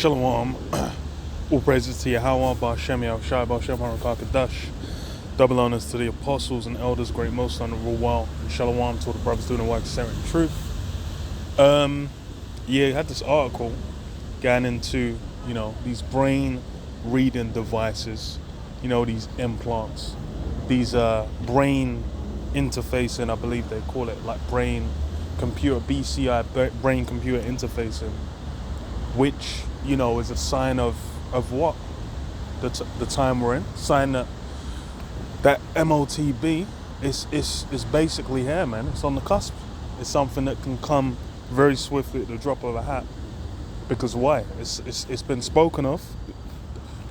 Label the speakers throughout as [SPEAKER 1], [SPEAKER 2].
[SPEAKER 1] Shalom. All praises to Yahweh, Ba'Shem Yahushai, Ba'Shem HaRakakadash. Double honors to the apostles and elders, great most honorable well. And Shalom to all the brothers doing the work of sharing truth. Yeah, you had this article going into, these brain reading devices, these implants, these brain interfacing, I believe they call it, like brain computer, BCI, brain computer interfacing, which, is a sign of what? The time we're in. Sign that motd is basically here, man. It's on the cusp. It's something that can come very swiftly at the drop of a hat. Because why? It's been spoken of.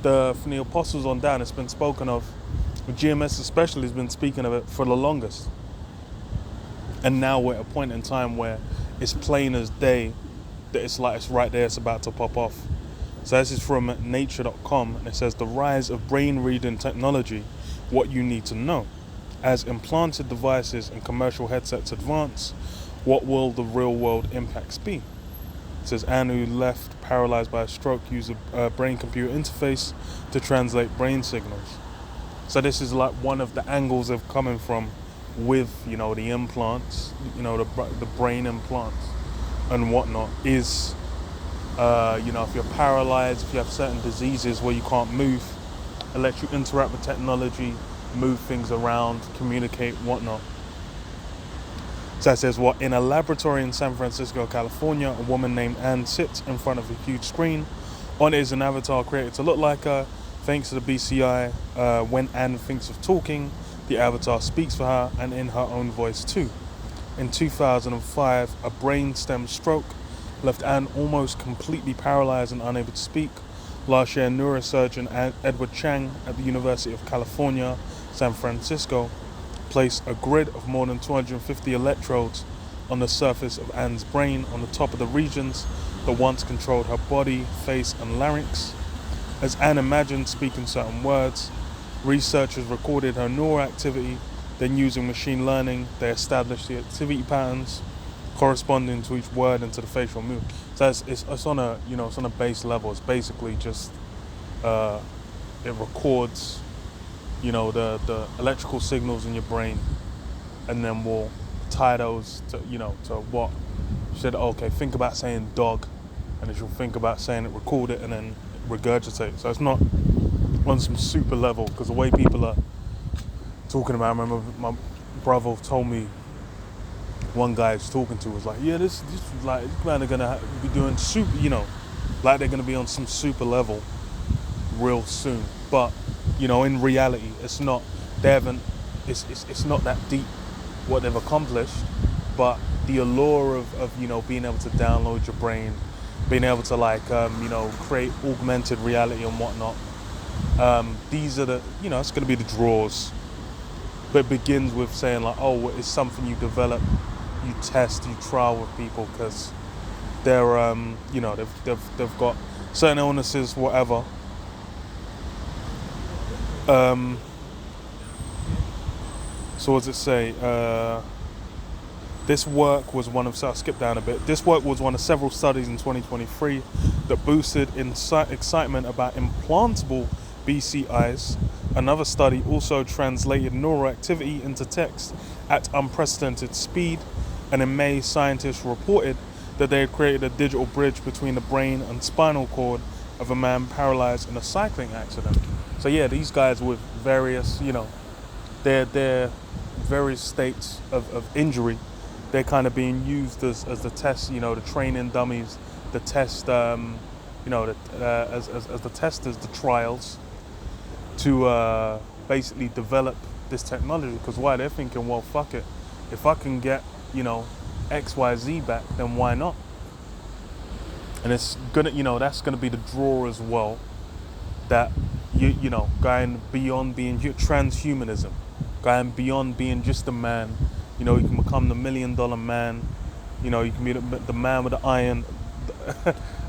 [SPEAKER 1] From the apostles on down, it's been spoken of. GMS especially has been speaking of it for the longest. And now we're at a point in time where it's plain as day that it's right there, it's about to pop off. So this is from nature.com, and it says the rise of brain reading technology, what you need to know. As implanted devices and commercial headsets advance, what will the real world impacts be? It says Anne, who left paralyzed by a stroke, used a brain computer interface to translate brain signals. So this is like one of the angles of coming from with, the implants, the brain implants and whatnot is, if you're paralyzed, if you have certain diseases where you can't move, it lets you interact with technology, move things around, communicate, whatnot. So it says, in a laboratory in San Francisco, California, a woman named Anne sits in front of a huge screen. On it is an avatar created to look like her. Thanks to the BCI, when Anne thinks of talking, the avatar speaks for her and in her own voice too. In 2005, a brainstem stroke left Anne almost completely paralyzed and unable to speak. Last year, neurosurgeon Edward Chang at the University of California, San Francisco, placed a grid of more than 250 electrodes on the surface of Anne's brain on the top of the regions that once controlled her body, face, and larynx. As Anne imagined speaking certain words, researchers recorded her neural activity. Then, using machine learning, they established the activity patterns corresponding to each word and to the facial movement. So it's on a it's on a base level. It's basically just it records the electrical signals in your brain, and then we'll tie those to to what you said. Okay, think about saying dog, and then she'll think about saying it, record it, and then regurgitate. So it's not on some super level, because the way people are talking about, I remember my brother told me, one guy I was talking to was like, yeah, this like, these men are gonna be doing super, like they're gonna be on some super level real soon. But in reality, it's not. They haven't. It's not that deep what they've accomplished. But the allure of being able to download your brain, being able to create augmented reality and whatnot. These are the it's gonna be the draws. But it begins with saying it's something you develop, you test, you trial with people, because they're they've got certain illnesses, whatever. So what does it say? This work was one of, so I'll skip down a bit. This work was one of several studies in 2023 that boosted excitement about implantable BCIs. Another study also translated neural activity into text at unprecedented speed, and in May, scientists reported that they had created a digital bridge between the brain and spinal cord of a man paralyzed in a cycling accident. So yeah, these guys with various, their various states of injury, they're kind of being used as the test, the training dummies, the test, as the testers, the trials, to basically develop this technology. Because why? They're thinking, well, fuck it, if I can get XYZ back, then why not? And it's gonna, that's gonna be the draw as well, that going beyond being transhumanism, going beyond being just a man. You can become the $1 million man. You can be the man with the iron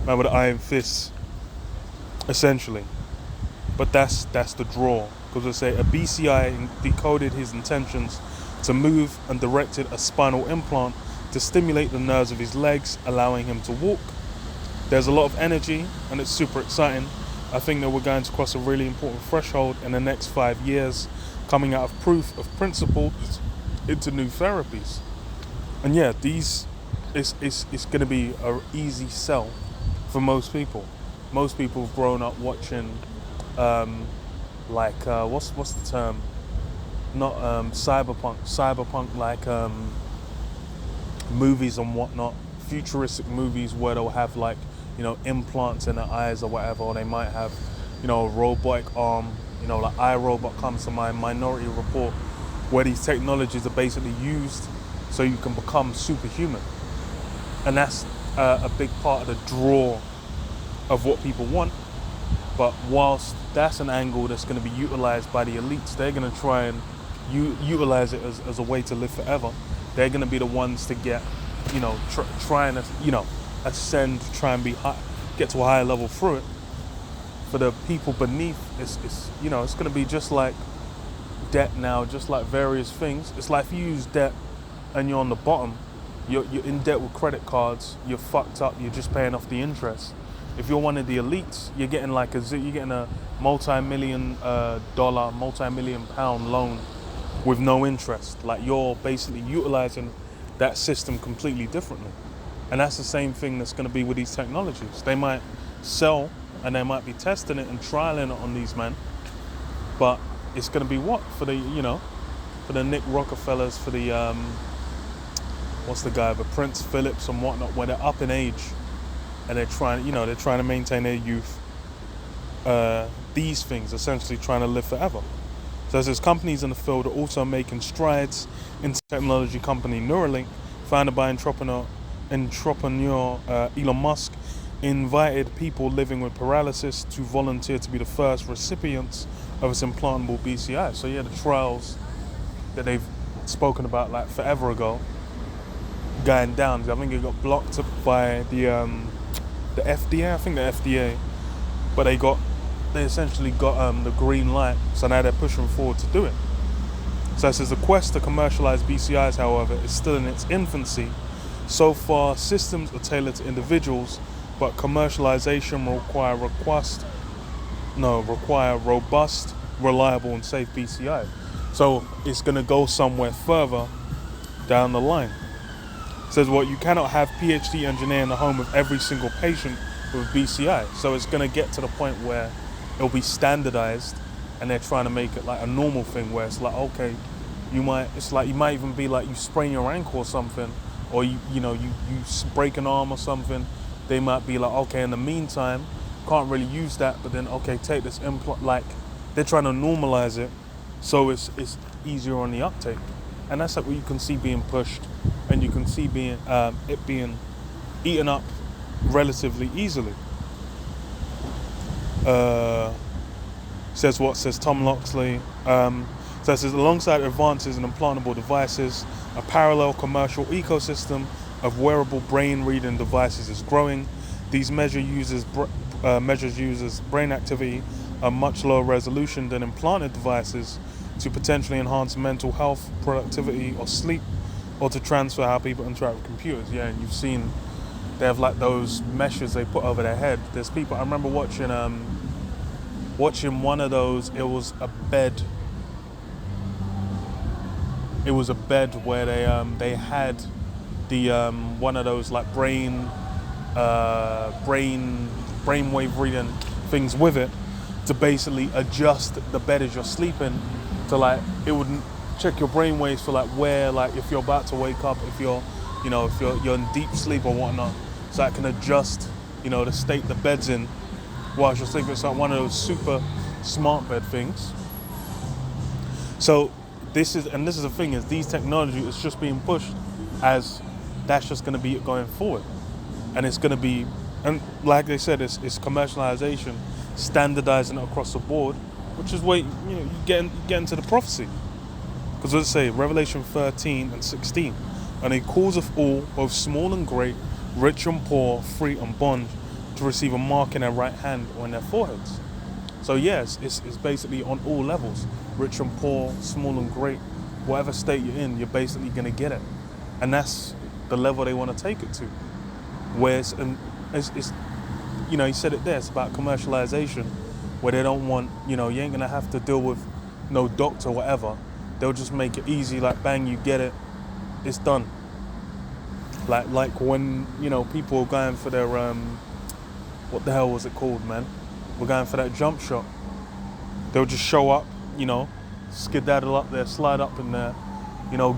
[SPEAKER 1] man with the iron fists, essentially. But that's the draw, because they say a BCI decoded his intentions to move and directed a spinal implant to stimulate the nerves of his legs, allowing him to walk. There's a lot of energy and it's super exciting. I think that we're going to cross a really important threshold in the next 5 years, coming out of proof of principle into new therapies. And yeah, it's going to be an easy sell for most people. Most people have grown up watching, what's the term? Not cyberpunk, like movies and whatnot, futuristic movies where they'll have like, implants in their eyes or whatever, or they might have, a robotic arm, like iRobot comes to mind, Minority Report, where these technologies are basically used so you can become superhuman. And that's a big part of the draw of what people want. But whilst that's an angle that's going to be utilized by the elites, they're going to try and utilize it as a way to live forever. They're going to be the ones to get, trying to, ascend, try and get to a higher level through it. For the people beneath, it's going to be just like debt now, just like various things. It's like if you use debt and you're on the bottom, you're in debt with credit cards, you're fucked up, you're just paying off the interest. If you're one of the elites, you're getting a multi-million dollar, multi-million pound loan with no interest. Like you're basically utilizing that system completely differently. And that's the same thing that's going to be with these technologies. They might sell and they might be testing it and trialing it on these men, but it's going to be what? For the Nick Rockefellers, for the, what's the guy, the Prince Phillips and whatnot, when they're up in age and they're trying to maintain their youth. These things, essentially trying to live forever. So there's companies in the field are also making strides in technology company Neuralink, founded by entrepreneur Elon Musk, invited people living with paralysis to volunteer to be the first recipients of its implantable BCI. So yeah, the trials that they've spoken about like forever ago, going down. I think it got blocked by the FDA. I think the FDA, but they essentially got the green light. So now they're pushing forward to do it. So it says the quest to commercialize BCIs, however, is still in its infancy. So far, systems are tailored to individuals, but commercialization will require robust, reliable, and safe BCI. So it's going to go somewhere further down the line. It says you cannot have PhD engineer in the home of every single patient with BCI. So it's going to get to the point where it'll be standardized, and they're trying to make it like a normal thing where it's like, okay, you might even be like you sprain your ankle or something, or you break an arm or something. They might be like, okay, in the meantime, can't really use that, but then okay, take this implant. Like they're trying to normalize it so it's easier on the uptake, and that's like what you can see being pushed, and you can see it being eaten up relatively easily. Says Tom Loxley. Says alongside advances in implantable devices, a parallel commercial ecosystem of wearable brain reading devices is growing. These measures users brain activity at much lower resolution than implanted devices to potentially enhance mental health, productivity, or sleep, or to transfer how people interact with computers. Yeah, and you've seen they have like those meshes they put over their head. There's people, I remember watching one of those. It was a bed. It was a bed where they had the one of those like brainwave reading things with it to basically adjust the bed as you're sleeping to like it would check your brainwaves for like where, like if you're about to wake up, if you're in deep sleep or whatnot, so it can adjust the state the bed's in whilst you're sleeping. It's like one of those super smart bed things. So this is the thing, is these technology is just being pushed as that's just going to be it going forward, and it's going to be, and like they said, it's commercialization, standardizing it across the board, which is where you get into the prophecy, because let's say Revelation 13 and 16, and he calls of all, both small and great, rich and poor, free and bond, to receive a mark in their right hand or in their foreheads. So yes, it's basically on all levels, rich and poor, small and great, whatever state you're in, you're basically going to get it. And that's the level they want to take it to, where it's he said it there. It's about commercialization, where they don't want, you ain't gonna have to deal with no doctor or whatever. They'll just make it easy, like bang, you get it, it's done. Like when people are going for their what the hell was it called, man? We're going for that jump shot. They'll just show up, skedaddle up there, slide up in there,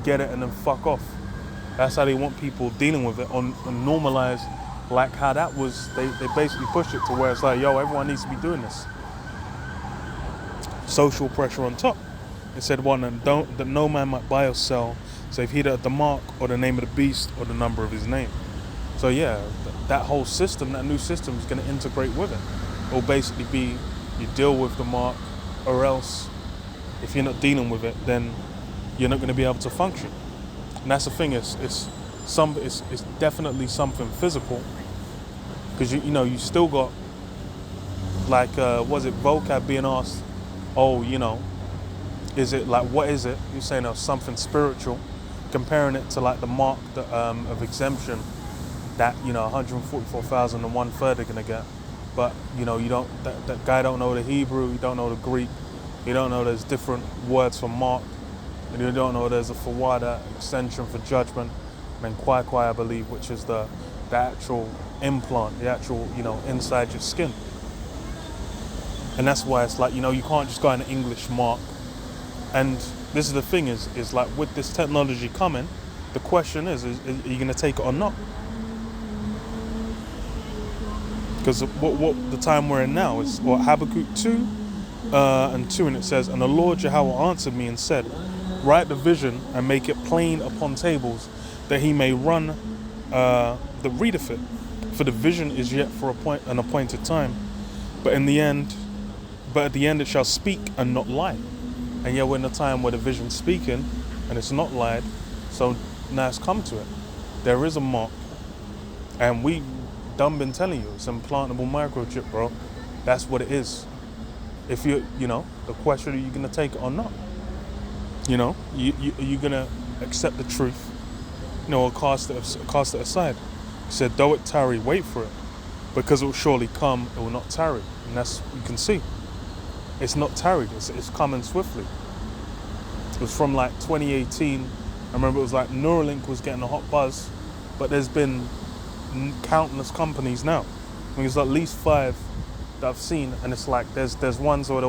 [SPEAKER 1] get it and then fuck off. That's how they want people dealing with it on normalize, like how that was. They basically pushed it to where it's like, yo, everyone needs to be doing this. Social pressure on top. It said one, that no man might buy or sell, save he that the mark or the name of the beast or the number of his name. So yeah, that whole system, that new system is going to integrate with it. It will basically be you deal with the mark, or else if you're not dealing with it, then you're not going to be able to function. And that's the thing. It's definitely something physical, because you still got like was it vocab being asked? Oh, is it like, what is it? You're saying something spiritual, comparing it to like the mark of exemption that 144,001 third are gonna get. But you don't. That guy don't know the Hebrew. You don't know the Greek. You don't know there's different words for mark, and you don't know there's a fawada extension for judgment, and then kwai, I believe, which is the actual implant, the actual inside your skin. And that's why it's like you can't just go in an English mark. And this is the thing is like with this technology coming, the question is are you gonna take it or not? Because what the time we're in now is Habakkuk 2 and 2, and it says, and the Lord Yahweh answered me and said, write the vision and make it plain upon tables, that he may run that readeth it. For the vision is yet for an appointed time, but at the end it shall speak and not lie. And yet we're in a time where the vision's speaking and it's not lied. So now it's come to it. There is a mark, and we done been telling you it's implantable microchip, bro. That's what it is. If the question, are you gonna take it or not? Are you gonna accept the truth? Or cast it aside. He said, though it tarry, wait for it, because it will surely come, it will not tarry. And that's, you can see, it's not tarried, it's coming swiftly. It was from like 2018. I remember it was like Neuralink was getting a hot buzz, but there's been countless companies now. I mean, there's at least 5 that I've seen, and it's like there's ones where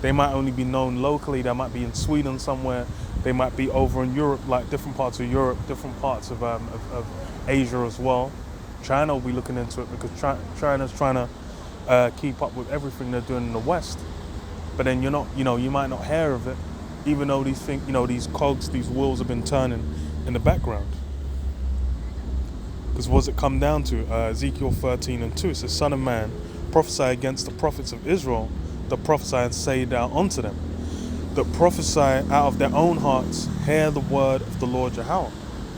[SPEAKER 1] they might only be known locally. They might be in Sweden somewhere. They might be over in Europe, like different parts of Europe, different parts of Asia as well. China will be looking into it because China's trying to keep up with everything they're doing in the West. But then you might not hear of it, even though these things, these cogs, these wheels have been turning in the background. Because what does it come down to? Ezekiel 13 and 2, it says, Son of man, prophesy against the prophets of Israel, that prophesy and say thou unto them, that prophesy out of their own hearts, hear the word of the Lord Yahweh.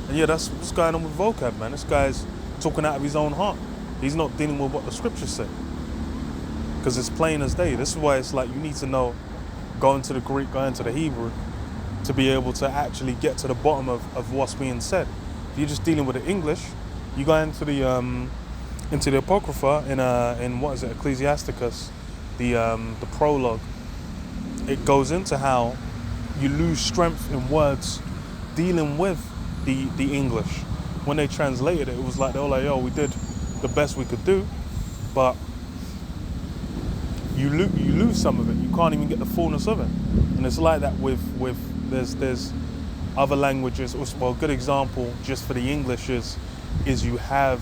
[SPEAKER 1] And yeah, that's what's going on with vocab, man. This guy's talking out of his own heart. He's not dealing with what the scriptures say. Because it's plain as day. This is why it's like you need to know, go into the Greek, go into the Hebrew, to be able to actually get to the bottom of what's being said. If you're just dealing with the English, you go into the Apocrypha in what is it, Ecclesiasticus, the prologue. It goes into how you lose strength in words dealing with the English. When they translated it, it was like they were like, yo, we did the best we could do, but you lose some of it. You can't even get the fullness of it. And it's like that with there's other languages. Well, a good example just for the English is you have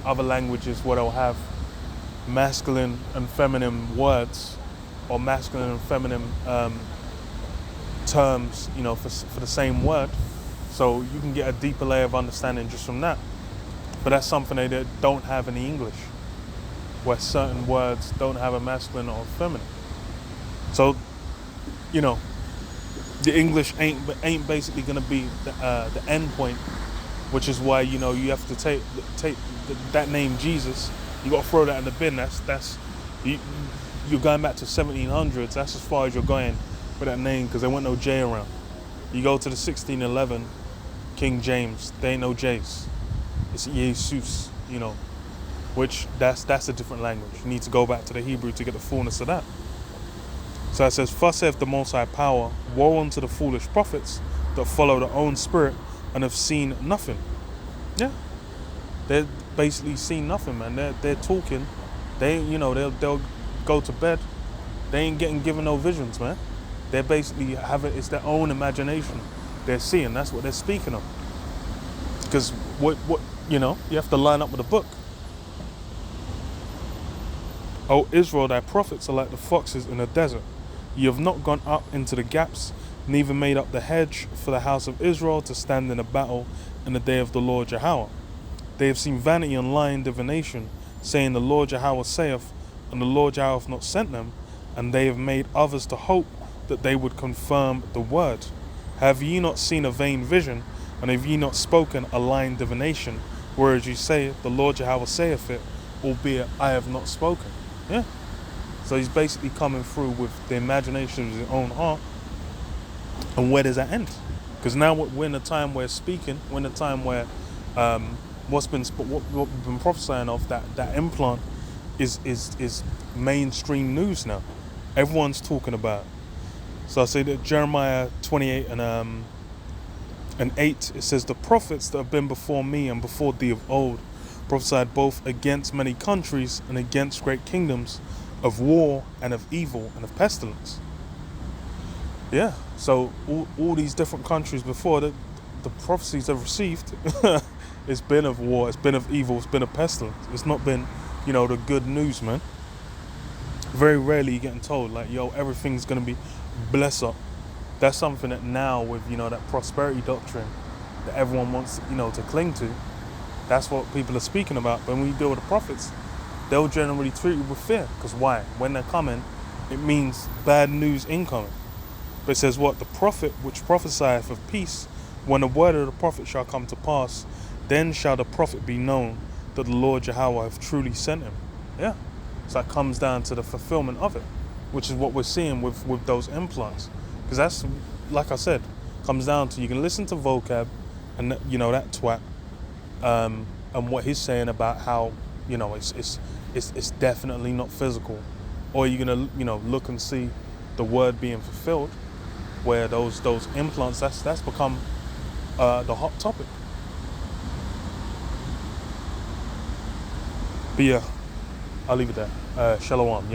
[SPEAKER 1] other languages where they'll have masculine and feminine words, or masculine and feminine terms, for the same word. So you can get a deeper layer of understanding just from that. But that's something they don't have in the English, where certain words don't have a masculine or feminine. So, the English ain't basically going to be the end point, which is why you have to take that name Jesus. You got to throw that in the bin. That's you're going back to 1700s. That's as far as you're going with that name, because there wasn't no J around. You go to the 1611 King James, there ain't no J's. It's Jesus, which that's a different language. You need to go back to the Hebrew to get the fullness of that. So it says, thus saith the Most High Power, woe unto the foolish prophets that follow their own spirit and have seen nothing. Yeah, they're basically seen nothing, man. They're talking. They'll go to bed. They ain't given no visions, man. They're basically it's their own imagination. They're seeing. That's what they're speaking of. Because you have to line up with the book. O Israel, thy prophets are like the foxes in the desert. You have not gone up into the gaps, neither made up the hedge for the house of Israel to stand in a battle in the day of the Lord Yahweh. They have seen vanity and lying divination, saying the Lord Yahweh saith, and the Lord Yahweh hath not sent them, and they have made others to hope that they would confirm the word. Have ye not seen a vain vision, and have ye not spoken a lying divination, whereas you say, the Lord Yahweh saith it, albeit I have not spoken? Yeah. So he's basically coming through with the imagination of his own heart. And where does that end? Because now we're in a time where speaking, we're in a time where what we've been prophesying of, that implant is mainstream news now. Everyone's talking about it. So I say that Jeremiah 28 and 8, it says, the prophets that have been before me and before thee of old prophesied both against many countries and against great kingdoms, of war and of evil and of pestilence. Yeah, so all these different countries before the prophecies they've received, it's been of war, it's been of evil, it's been of pestilence. It's not been, the good news, man. Very rarely you're getting told, like, yo, everything's going to be bless up. That's something that now with, that prosperity doctrine that everyone wants, to cling to, that's what people are speaking about. But when you deal with the prophets, they'll generally treat you with fear. Because why? When they're coming, it means bad news incoming. But it says what? The prophet which prophesieth of peace, when the word of the prophet shall come to pass, then shall the prophet be known that the Lord Yahweh hath truly sent him. Yeah. So that comes down to the fulfillment of it, which is what we're seeing with those implants. Because that's, like I said, comes down to, you can listen to vocab and, that twat, and what he's saying about how, it's definitely not physical. Or you're going to, look and see the word being fulfilled, where those implants, that's become the hot topic. But yeah, I'll leave it there. Shalom.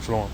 [SPEAKER 1] Shalom.